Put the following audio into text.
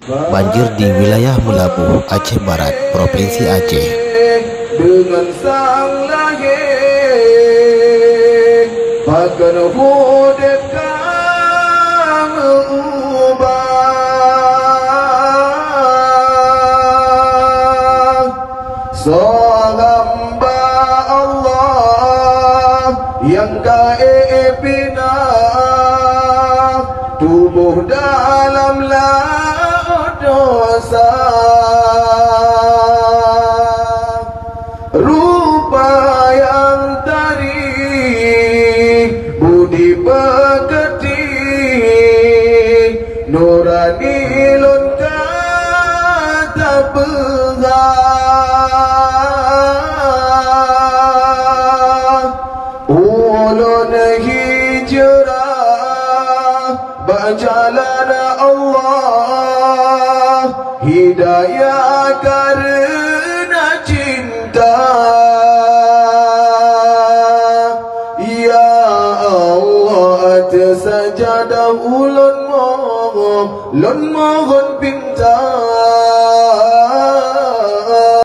Banjir di wilayah Melabu, Aceh Barat, Provinsi Aceh. Dengan sang langit bahkan hudib kamu ubah. Hamba Allah yang gaib bina tubuh dalam laut dosa, rupa yang tadi budi pekerti nurani lun kata pegang ulun hijrah berjalan Allah hidayah karena cinta. Ya Allah tersajadah ulun mohon pinta.